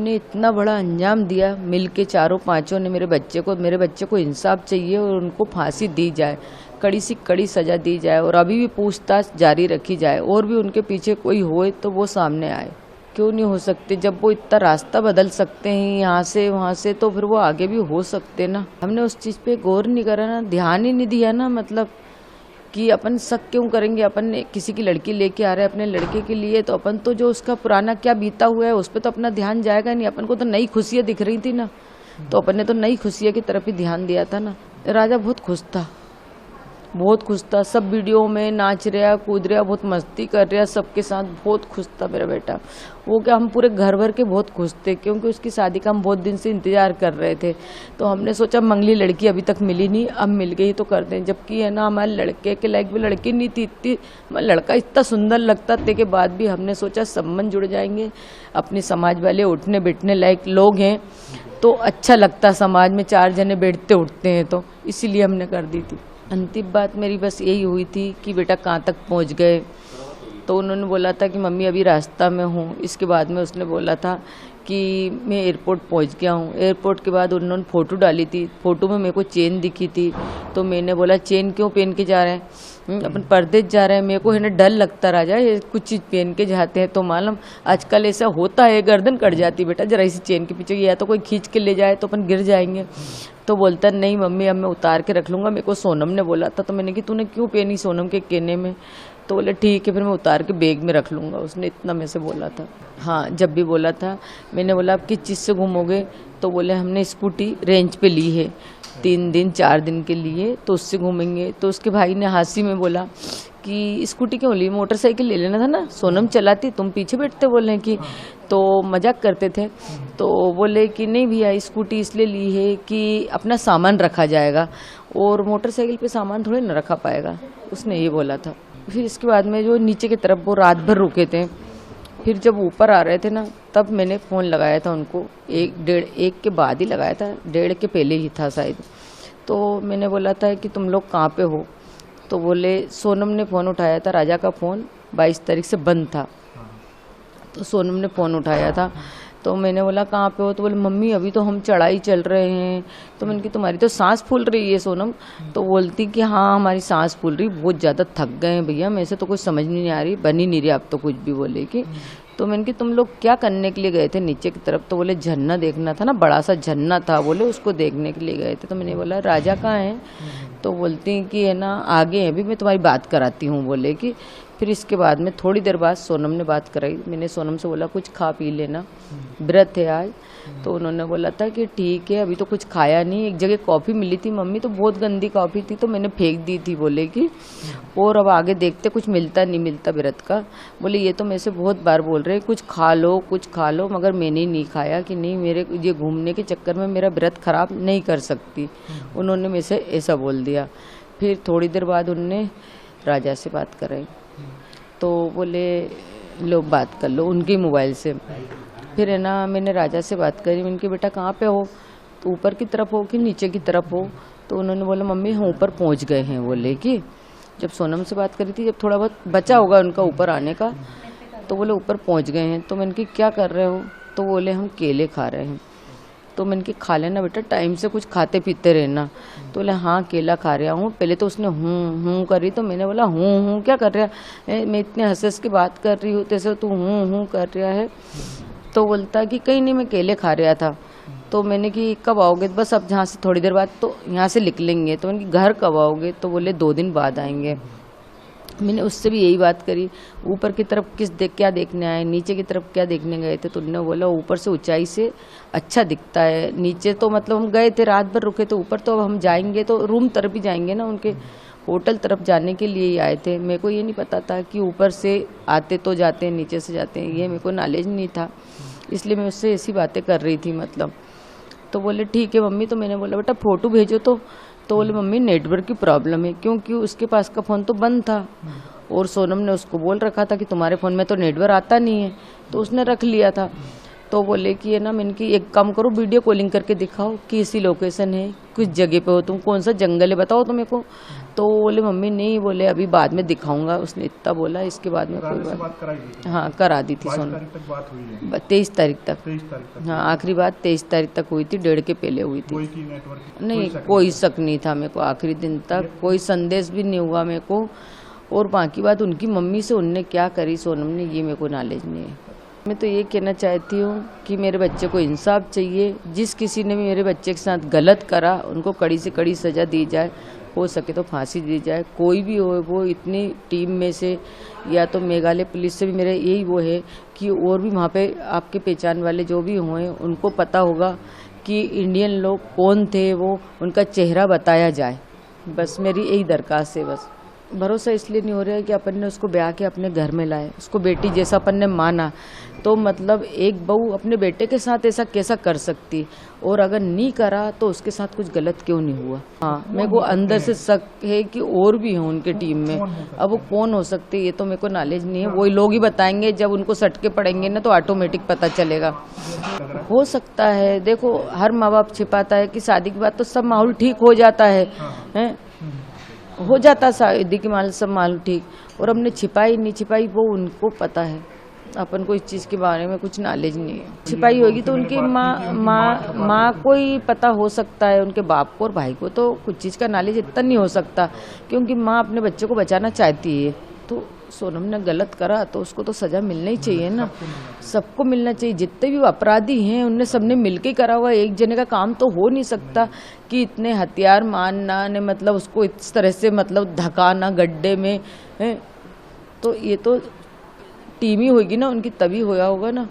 इन्होंने इतना बड़ा अंजाम दिया, मिलके चारों पांचों ने मेरे बच्चे को इंसाफ चाहिए और उनको फांसी दी जाए, कड़ी से कड़ी सजा दी जाए और अभी भी पूछताछ जारी रखी जाए और भी उनके पीछे कोई होए तो वो सामने आए। क्यों नहीं हो सकते? जब वो इतना रास्ता बदल सकते हैं यहाँ से वहाँ से, तो फिर वो आगे भी हो सकते ना। हमने उस चीज़ पे गौर नहीं करा ना, ध्यान ही नहीं दिया ना, मतलब कि अपन शक क्यों करेंगे? अपन ने किसी की लड़की लेके आ रहे हैं अपने लड़के के लिए, तो अपन तो जो उसका पुराना क्या बीता हुआ है उस पर तो अपना ध्यान जाएगा नहीं। अपन को तो नई खुशियाँ दिख रही थी ना, तो अपन ने तो नई खुशियाँ की तरफ ही ध्यान दिया था ना। राजा बहुत खुश था, बहुत खुश था, सब वीडियो में नाच रहा कूद रहा, बहुत मस्ती कर रहा सबके साथ, बहुत खुश था मेरा बेटा। वो क्या, हम पूरे घर भर के बहुत खुश थे क्योंकि उसकी शादी का हम बहुत दिन से इंतजार कर रहे थे। तो हमने सोचा मंगली लड़की अभी तक मिली नहीं, अब मिल गई तो कर दें। जबकि है ना, हमारे लड़के के लायक भी लड़की नहीं थी इतनी, लड़का इतना सुंदर लगता थे के बाद भी हमने सोचा संबंध जुड़ जाएंगे, अपने समाज वाले उठने बैठने लायक लोग हैं तो अच्छा लगता समाज में, 4 जने बैठते उठते हैं, तो इसीलिए हमने कर दी थी। अंतिम बात मेरी बस यही हुई थी कि बेटा कहाँ तक पहुँच गए। तो उन्होंने बोला था कि मम्मी अभी रास्ता में हूँ। इसके बाद में उसने बोला था कि मैं एयरपोर्ट पहुँच गया हूँ। एयरपोर्ट के बाद उन्होंने फ़ोटो डाली थी, फ़ोटो में मेरे को चेन दिखी थी। तो मैंने बोला चेन क्यों पहन के जा रहे हैं, अपन परदेश जा रहे हैं, मेरे को है ना डर लगता राजा, ये कुछ चीज़ पहन के जाते हैं तो मालूम आजकल ऐसा होता है, गर्दन कट जाती बेटा जरा इसी चेन के पीछे, या तो कोई खींच के ले जाए तो अपन गिर जाएंगे। तो बोलता नहीं मम्मी अब मैं उतार के रख लूँगा, मेरे को सोनम ने बोला था। तो मैंने कि तूने क्यों पहनी सोनम के कहने में? तो बोले ठीक है फिर मैं उतार के बैग में रख लूँगा। उसने इतना मेरे से बोला था। हाँ जब भी बोला था। मैंने बोला आप किस चीज़ से घूमोगे? तो बोले हमने स्कूटी रेंज पे ली है 3 दिन 4 दिन के लिए, तो उससे घूमेंगे। तो उसके भाई ने हंसी में बोला कि स्कूटी क्यों ली, मोटरसाइकिल ले लेना था ना, सोनम चलाती तुम पीछे बैठते। बोले कि तो मजाक करते थे। तो बोले कि नहीं भैया स्कूटी इसलिए ली है कि अपना सामान रखा जाएगा और मोटरसाइकिल पे सामान थोड़े न रखा पाएगा, उसने ये बोला था। फिर इसके बाद में जो नीचे की तरफ वो रात भर रुके थे, फिर जब ऊपर आ रहे थे ना तब मैंने फ़ोन लगाया था उनको, 1 के बाद ही लगाया था, 1:30 के पहले ही था शायद। तो मैंने बोला था कि तुम लोग कहाँ पे हो? तो बोले सोनम ने फ़ोन उठाया था, राजा का फ़ोन 22 तारीख से बंद था, तो सोनम ने फ़ोन उठाया था। तो मैंने बोला कहाँ पे हो? तो बोले मम्मी अभी तो हम चढ़ाई चल रहे हैं। तो मैंने कि तुम्हारी तो सांस फूल रही है सोनम। तो बोलती कि हाँ हमारी सांस फूल रही, बहुत ज़्यादा थक गए हैं भैया, मेरे से तो कुछ समझ नहीं आ रही, बन ही नहीं रही आप तो कुछ भी। बोले कि तो मैंने कि तुम लोग क्या करने के लिए गए थे नीचे की तरफ? तो बोले झरना देखना था ना, बड़ा सा झरना था, बोले उसको देखने के लिए गए थे। तो मैंने बोला राजा कहाँ है? तो बोलती कि है ना आगे है, अभी मैं तुम्हारी बात कराती हूँ। बोले कि फिर इसके बाद में थोड़ी देर बाद सोनम ने बात कराई। मैंने सोनम से बोला कुछ खा पी लेना, व्रत है आज। तो उन्होंने बोला था कि ठीक है अभी तो कुछ खाया नहीं। एक जगह कॉफ़ी मिली थी मम्मी, तो बहुत गंदी कॉफ़ी थी तो मैंने फेंक दी थी। बोले कि और अब आगे देखते कुछ मिलता नहीं मिलता व्रत का। बोले ये तो मेरे से बहुत बार बोल रहे कुछ खा लो कुछ खा लो, मगर मैंने नहीं खाया कि नहीं मेरे ये घूमने के चक्कर में मेरा व्रत खराब नहीं कर सकती। उन्होंने मेरे से ऐसा बोल दिया। फिर थोड़ी देर बाद उनने राजा से बात कराई, तो बोले लो बात कर लो उनके मोबाइल से। फिर है ना मैंने राजा से बात करी, मैंने कि बेटा कहाँ पे हो? तो ऊपर की तरफ हो कि नीचे की तरफ हो? तो उन्होंने बोला मम्मी हम ऊपर पहुँच गए हैं। बोले कि जब सोनम से बात करी थी, जब थोड़ा बहुत बचा होगा उनका ऊपर आने का, तो बोले ऊपर पहुँच गए हैं। तो मैंने कि क्या कर रहे हो? तो बोले हम केले खा रहे हैं। तो मैंने कि खा लेना बेटा, टाइम से कुछ खाते पीते रहना। तो बोले हाँ केला खा रहा हूँ। पहले तो उसने हूँ करी, तो मैंने बोला हूँ क्या कर रहा है, मैं इतने हंस के बात कर रही हूँ तैसे तू हूँ कर रहा है। तो बोलता कि कहीं नहीं मैं केले खा रहा था। तो मैंने कि कब आओगे? बस अब जहाँ से थोड़ी देर बाद तो यहाँ से निकलेंगे। तो मैंने कि घर कब आओगे? तो बोले 2 दिन बाद आएंगे। मैंने उससे भी यही बात करी, ऊपर की तरफ क्या देखने आए, नीचे की तरफ क्या देखने गए थे? तो उन्होंने बोला ऊपर से ऊंचाई से अच्छा दिखता है, नीचे तो मतलब हम गए थे रात भर रुके थे, ऊपर तो अब हम जाएंगे तो रूम तरफ ही जाएंगे ना, उनके होटल तरफ जाने के लिए ही आए थे। मेरे को ये नहीं पता था कि ऊपर से आते तो जाते हैं नीचे से जाते हैं, ये मेरे को नॉलेज नहीं था, इसलिए मैं उससे ऐसी बातें कर रही थी मतलब। तो बोले ठीक है मम्मी। तो मैंने बोला बेटा फ़ोटो भेजो। तो बोले मम्मी नेटवर्क की प्रॉब्लम है, क्योंकि उसके पास का फ़ोन तो बंद था और सोनम ने उसको बोल रखा था कि तुम्हारे फ़ोन में तो नेटवर्क आता नहीं है, तो उसने रख लिया था। तो बोले कि है ना, मैंने कि एक काम करो, वीडियो कॉलिंग करके दिखाओ कि इसी लोकेशन है, कुछ जगह पे हो तुम, कौन सा जंगल है बताओ तो मेरे को। तो बोले मम्मी नहीं, बोले अभी बाद में दिखाऊंगा, उसने इतना बोला। इसके बाद में कोई बात कराई गई थी? हाँ करा दी थी सोनम। 22 तारीख तक बात हुई है? 23 तारीख तक। 23 तारीख तक? हाँ आखिरी बात 23 तारीख तक हुई थी, 1.5 के पहले हुई थी। कोई की नेटवर्क नहीं कोई शक नहीं था मेरे को, आखिरी दिन तक कोई संदेश भी नहीं हुआ मेरे को। और बाकी बात उनकी मम्मी से उनने क्या करी सोनम ने, ये मेरे को नॉलेज नहीं है। मैं तो ये कहना चाहती हूँ कि मेरे बच्चे को इंसाफ चाहिए। जिस किसी ने भी मेरे बच्चे के साथ गलत करा उनको कड़ी से कड़ी सज़ा दी जाए, हो सके तो फांसी दी जाए। कोई भी हो वो, इतनी टीम में से या तो मेघालय पुलिस से भी मेरा यही वो है कि और भी वहाँ पे आपके पहचान वाले जो भी हुए उनको पता होगा कि इंडियन लोग कौन थे, वो उनका चेहरा बताया जाए। बस मेरी यही दरख्वास्त है। बस भरोसा इसलिए नहीं हो रहा है कि अपन ने उसको ब्याह के अपने घर में लाए, उसको बेटी जैसा अपन ने माना, तो मतलब एक बहू अपने बेटे के साथ ऐसा कैसा कर सकती, और अगर नहीं करा तो उसके साथ कुछ गलत क्यों नहीं हुआ। हाँ मेरे को अंदर से शक है कि और भी हों उनके टीम में। अब वो कौन हो सकते ये तो मेरे को नॉलेज नहीं है, वही लोग ही बताएंगे। जब उनको सटके पड़ेंगे ना तो ऑटोमेटिक पता चलेगा। हो सकता है, देखो हर माँ बाप छिपाता है कि शादी के बाद तो सब माहौल ठीक हो जाता है हो जाता शादी के माहौल सब माहौल ठीक, और हमने छिपाई नहीं छिपाई वो उनको पता है। अपन को इस चीज़ के बारे में कुछ नॉलेज नहीं है। छिपाई होगी तो उनकी माँ को ही पता हो सकता है, उनके बाप को और भाई को तो कुछ चीज़ का नॉलेज इतना नहीं हो सकता, क्योंकि माँ अपने बच्चे को बचाना चाहती है। तो सोनम ने गलत करा तो उसको तो सज़ा मिलना ही चाहिए ना, सबको मिलना चाहिए। जितने भी अपराधी हैं उनने सबने मिलके करा हुआ, एक जने का काम तो हो नहीं सकता कि इतने हथियार मारना ने मतलब उसको इस तरह से मतलब धकाना गड्ढे में है। तो ये तो टीम ही होगी ना उनकी, तभी होया होगा ना।